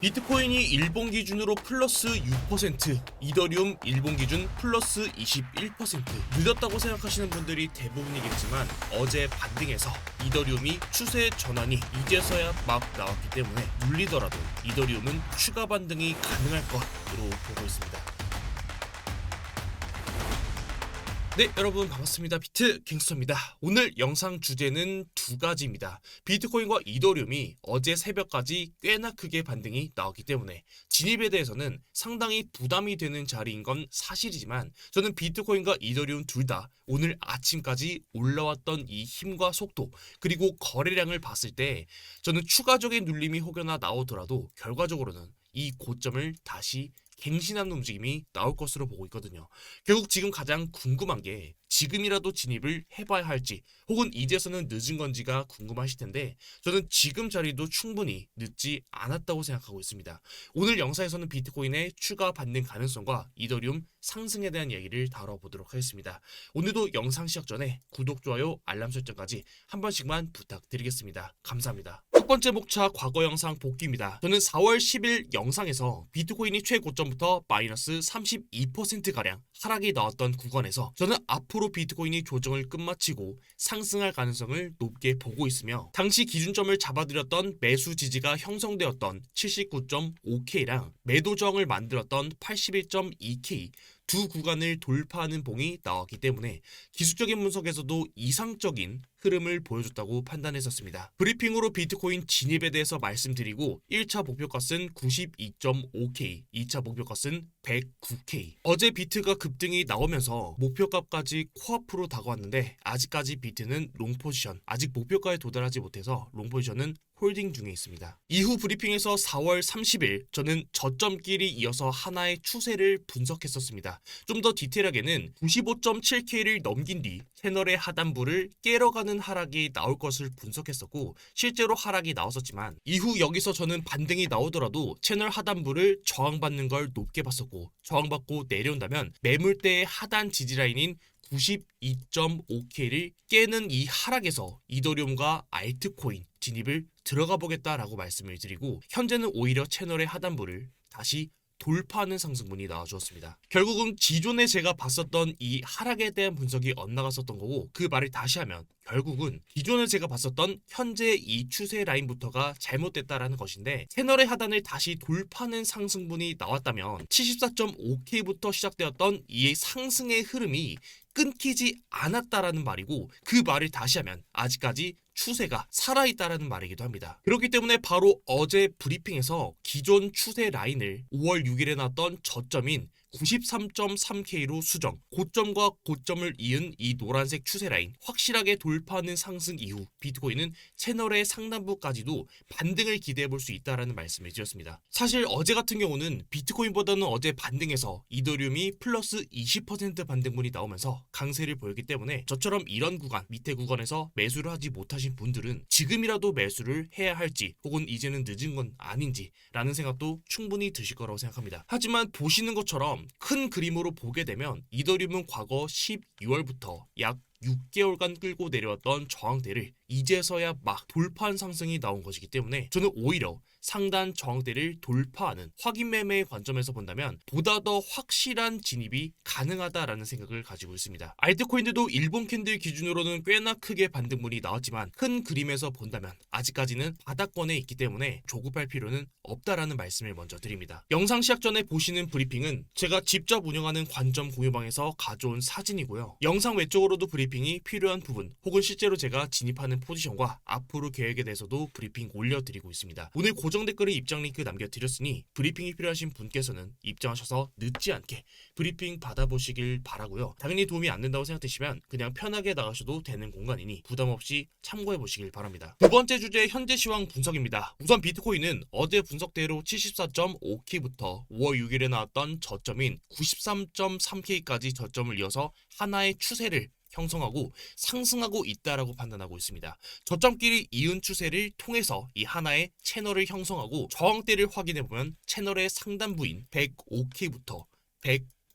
비트코인이 일본 기준으로 플러스 6%, 이더리움 일본 기준 플러스 21%. 늦었다고 생각하시는 분들이 대부분이겠지만 어제 반등해서 이더리움이 추세 전환이 이제서야 막 나왔기 때문에 눌리더라도 이더리움은 추가 반등이 가능할 것으로 보고 있습니다. 네, 여러분 반갑습니다. 비트 갱스터입니다. 오늘 영상 주제는 두 가지입니다. 비트코인과 이더리움이 어제 새벽까지 꽤나 크게 반등이 나왔기 때문에 진입에 대해서는 상당히 부담이 되는 자리인 건 사실이지만 저는 비트코인과 이더리움 둘 다 오늘 아침까지 올라왔던 이 힘과 속도 그리고 거래량을 봤을 때 저는 추가적인 눌림이 혹여나 나오더라도 결과적으로는 이 고점을 다시 갱신하는 움직임이 나올 것으로 보고 있거든요. 결국 지금 가장 궁금한 게 지금이라도 진입을 해봐야 할지 혹은 이제서는 늦은 건지가 궁금하실 텐데 저는 지금 자리도 충분히 늦지 않았다고 생각하고 있습니다. 오늘 영상에서는 비트코인의 추가 반등 가능성과 이더리움 상승에 대한 얘기를 다뤄보도록 하겠습니다. 오늘도 영상 시작 전에 구독, 좋아요, 알람 설정까지 한 번씩만 부탁드리겠습니다. 감사합니다. 첫 번째 목차 과거 영상 복귀입니다. 저는 4월 10일 영상에서 비트코인이 최고점부터 마이너스 32%가량 하락이 나왔던 구간에서 저는 앞으로 비트코인이 조정을 끝마치고 상승할 가능성을 높게 보고 있으며 당시 기준점을 잡아들였던 매수 지지가 형성되었던 79.5K랑 매도 저항을 만들었던 81.2K 두 구간을 돌파하는 봉이 나왔기 때문에 기술적인 분석에서도 이상적인 흐름을 보여줬다고 판단했었습니다. 브리핑으로 비트코인 진입에 대해서 말씀드리고 1차 목표가는 92.5K, 2차 목표가는 109K. 어제 비트가 급등이 나오면서 목표가까지 코앞으로 다가왔는데 아직까지 비트는 롱포지션, 아직 목표가에 도달하지 못해서 롱포지션은 홀딩 중에 있습니다. 이후 브리핑에서 4월 30일 저는 저점끼리 이어서 하나의 추세를 분석했었습니다. 좀 더 디테일하게는 95.7K를 넘긴 뒤 채널의 하단부를 깨러가는 하락이 나올 것을 분석했었고 실제로 하락이 나왔었지만 이후 여기서 저는 반등이 나오더라도 채널 하단부를 저항받는 걸 높게 봤었고 저항받고 내려온다면 매물대의 하단 지지라인인 92.5K를 깨는 이 하락에서 이더리움과 알트코인 진입을 들어가 보겠다라고 말씀을 드리고 현재는 오히려 채널의 하단부를 다시 돌파하는 상승분이 나와주었습니다. 결국은 기존에 제가 봤었던 이 하락에 대한 분석이 엇나갔었던 거고 그 말을 다시 하면 결국은 기존에 제가 봤었던 현재 이 추세 라인부터가 잘못됐다라는 것인데 채널의 하단을 다시 돌파하는 상승분이 나왔다면 74.5K부터 시작되었던 이 상승의 흐름이 끊기지 않았다라는 말이고 그 말을 다시 하면 아직까지 추세가 살아있다라는 말이기도 합니다. 그렇기 때문에 바로 어제 브리핑에서 기존 추세 라인을 5월 6일에 나왔던 저점인 93.3K로 수정, 고점과 고점을 이은 이 노란색 추세 라인 확실하게 돌파하는 상승 이후 비트코인은 채널의 상단부까지도 반등을 기대해 볼 수 있다라는 말씀을 드렸습니다. 사실 어제 같은 경우는 비트코인보다는 어제 반등해서 이더리움이 플러스 20% 반등분이 나오면서 강세를 보였기 때문에 저처럼 이런 구간, 밑에 구간에서 매수를 하지 못하신 분들은 지금이라도 매수를 해야 할지 혹은 이제는 늦은 건 아닌지 라는 생각도 충분히 드실 거라고 생각합니다. 하지만 보시는 것처럼 큰 그림으로 보게 되면 이더리움은 과거 12월부터 약 6개월간 끌고 내려왔던 저항대를 이제서야 막 돌파한 상승이 나온 것이기 때문에 저는 오히려 상단 저항대를 돌파하는 확인 매매의 관점에서 본다면 보다 더 확실한 진입이 가능하다라는 생각을 가지고 있습니다. 알트코인들도 일본 캔들 기준으로는 꽤나 크게 반등분이 나왔지만 큰 그림에서 본다면 아직까지는 바닥권에 있기 때문에 조급할 필요는 없다라는 말씀을 먼저 드립니다. 영상 시작 전에 보시는 브리핑은 제가 직접 운영하는 관점 공유방에서 가져온 사진이고요. 영상 외적으로도 브리핑이 필요한 부분 혹은 실제로 제가 진입하는 포지션과 앞으로 계획에 대해서도 브리핑 올려드리고 있습니다. 오늘 고정 댓글에 입장 링크 남겨드렸으니 브리핑이 필요하신 분께서는 입장하셔서 늦지 않게 브리핑 받아보시길 바라고요. 당연히 도움이 안 된다고 생각되시면 그냥 편하게 나가셔도 되는 공간이니 부담 없이 참고해 보시길 바랍니다. 두 번째 주제 현재 시황 분석입니다. 우선 비트코인은 어제 분석대로 74.5K부터 5월 6일에 나왔던 저점인 93.3K까지 저점을 이어서 하나의 추세를 형성하고 상승하고 있다라고 판단하고 있습니다. 저점끼리 이은 추세를 통해서 이 하나의 채널을 형성하고 저항대를 확인해 보면 채널의 상단부인 105K부터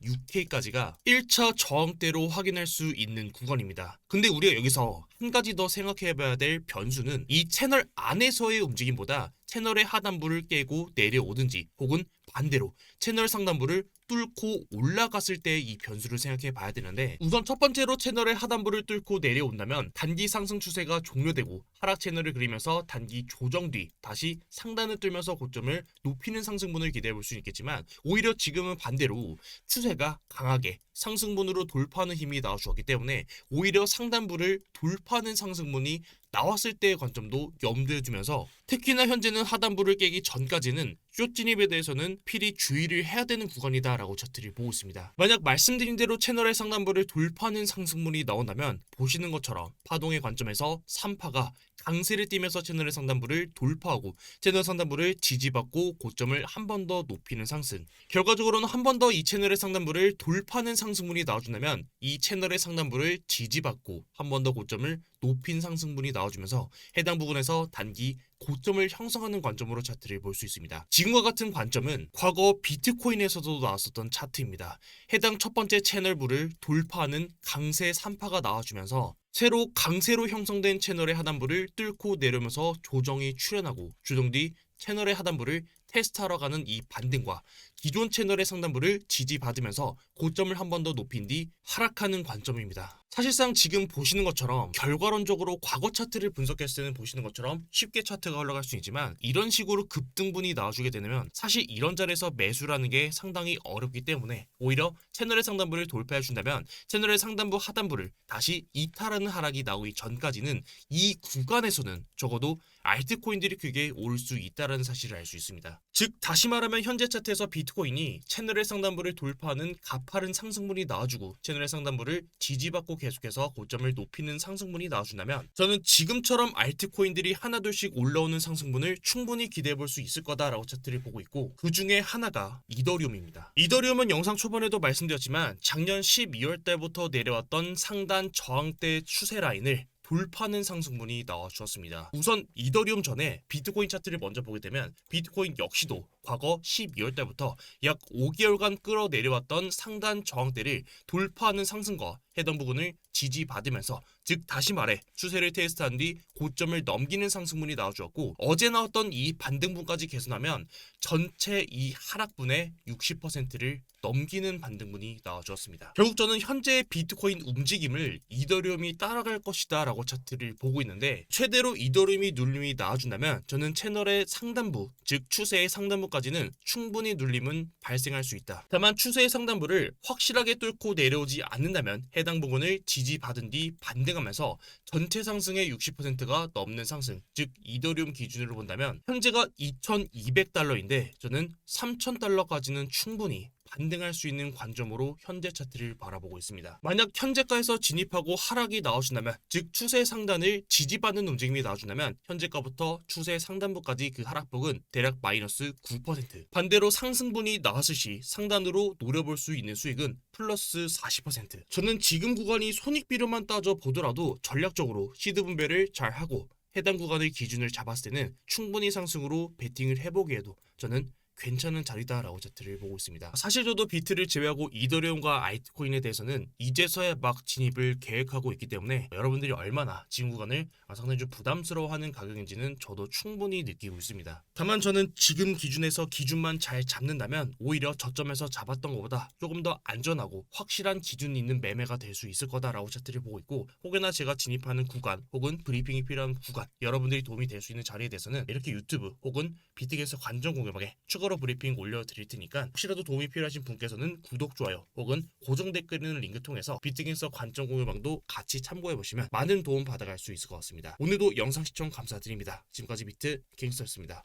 106K까지가 1차 저항대로 확인할 수 있는 구간입니다. 근데 우리가 여기서 한 가지 더 생각해봐야 될 변수는 이 채널 안에서의 움직임보다 채널의 하단부를 깨고 내려오든지 혹은 반대로 채널 상단부를 뚫고 올라갔을 때 이 변수를 생각해 봐야 되는데, 우선 첫 번째로 채널의 하단부를 뚫고 내려온다면 단기 상승 추세가 종료되고 하락 채널을 그리면서 단기 조정 뒤 다시 상단을 뚫면서 고점을 높이는 상승분을 기대해 볼 수 있겠지만, 오히려 지금은 반대로 추세가 강하게 상승분으로 돌파하는 힘이 나와주었기 때문에 오히려 상단부를 돌파하는 상승분이 나왔을 때의 관점도 염두에 두면서, 특히나 현재는 하단부를 깨기 전까지는 숏 진입에 대해서는 필히 주의를 해야 되는 구간이다라고 차트를 보고 있습니다. 만약 말씀드린 대로 채널의 상단부를 돌파하는 상승분이 나온다면 보시는 것처럼 파동의 관점에서 3파가 강세를 띠면서 채널의 상단부를 돌파하고 채널 상단부를 지지받고 고점을 한 번 더 높이는 상승, 결과적으로는 한 번 더 이 채널의 상단부를 돌파하는 상승분이 나와준다면 이 채널의 상단부를 지지받고 한 번 더 고점을 높인 상승분이 나와주면서 해당 부분에서 단기 고점을 형성하는 관점으로 차트를 볼 수 있습니다. 지금과 같은 관점은 과거 비트코인에서도 나왔었던 차트입니다. 해당 첫 번째 채널부를 돌파하는 강세 3파가 나와주면서 새로 강세로 형성된 채널의 하단부를 뚫고 내려오면서 조정이 출현하고 조정 뒤 채널의 하단부를 테스트하러 가는 이 반등과 기존 채널의 상단부를 지지받으면서 고점을 한 번 더 높인 뒤 하락하는 관점입니다. 사실상 지금 보시는 것처럼 결과론적으로 과거 차트를 분석했을 때는 보시는 것처럼 쉽게 차트가 흘러갈 수 있지만, 이런 식으로 급등분이 나와주게 되면 사실 이런 자리에서 매수라는 게 상당히 어렵기 때문에 오히려 채널의 상단부를 돌파해 준다면 채널의 상단부 하단부를 다시 이탈하는 하락이 나오기 전까지는 이 구간에서는 적어도 알트코인들이 크게 올 수 있다는 사실을 알 수 있습니다. 즉 다시 말하면 현재 차트에서 비트코인이 채널의 상단부를 돌파하는 가파른 상승분이 나와주고 채널의 상단부를 지지받고 계속해서 고점을 높이는 상승분이 나와준다면 저는 지금처럼 알트코인들이 하나둘씩 올라오는 상승분을 충분히 기대해 볼 수 있을 거다라고 차트를 보고 있고, 그 중에 하나가 이더리움입니다. 이더리움은 영상 초반에도 말씀드렸지만 작년 12월 달부터 내려왔던 상단 저항대 추세 라인을 돌파하는 상승분이 나와주었습니다. 우선 이더리움 전에 비트코인 차트를 먼저 보게 되면 비트코인 역시도 과거 12월 달부터 약 5개월간 끌어내려왔던 상단 저항대를 돌파하는 상승과 해당 부분을 지지받으면서, 즉 다시 말해 추세를 테스트한 뒤 고점을 넘기는 상승분이 나와주었고, 어제 나왔던 이 반등분까지 개선하면 전체 이 하락분의 60%를 넘기는 반등분이 나와주었습니다. 결국 저는 현재 비트코인 움직임을 이더리움이 따라갈 것이다 라고 차트를 보고 있는데, 최대로 이더리움이 눌림이 나와준다면 저는 채널의 상단부, 즉 추세의 상단부까지는 충분히 눌림은 발생할 수 있다. 다만 추세의 상단부를 확실하게 뚫고 내려오지 않는다면 해당 부분을 지지받은 뒤 반등하면서 전체 상승의 60%가 넘는 상승, 즉 이더리움 기준으로 본다면 현재가 2,200달러인데 저는 3,000달러까지는 충분히 반등할 수 있는 관점으로 현재 차트를 바라보고 있습니다. 만약 현재가에서 진입하고 하락이 나와준다면, 즉 추세 상단을 지지받는 움직임이 나와준다면 현재가부터 추세 상단부까지 그 하락폭은 대략 마이너스 9%, 반대로 상승분이 나왔을 시 상단으로 노려볼 수 있는 수익은 플러스 40%. 저는 지금 구간이 손익비료만 따져 보더라도 전략적으로 시드 분배를 잘 하고 해당 구간의 기준을 잡았을 때는 충분히 상승으로 베팅을 해보기에도 저는 괜찮은 자리다라고 차트를 보고 있습니다. 사실 저도 비트를 제외하고 이더리움과 알트코인에 대해서는 이제서야 막 진입을 계획하고 있기 때문에 여러분들이 얼마나 지금 구간을 상당히 좀 부담스러워하는 가격인지는 저도 충분히 느끼고 있습니다. 다만 저는 지금 기준에서 기준만 잘 잡는다면 오히려 저점에서 잡았던 것보다 조금 더 안전하고 확실한 기준이 있는 매매가 될 수 있을 거다라고 차트를 보고 있고, 혹여나 제가 진입하는 구간 혹은 브리핑이 필요한 구간, 여러분들이 도움이 될 수 있는 자리에 대해서는 이렇게 유튜브 혹은 비트게서 관전 공유방에 추가로 브리핑 올려드릴 테니까 혹시라도 도움이 필요하신 분께서는 구독, 좋아요 혹은 고정 댓글 있는 링크 통해서 비트게서 관전 공유방도 같이 참고해보시면 많은 도움 받아갈 수 있을 것 같습니다. 오늘도 영상 시청 감사드립니다. 지금까지 비트 갱스터였습니다.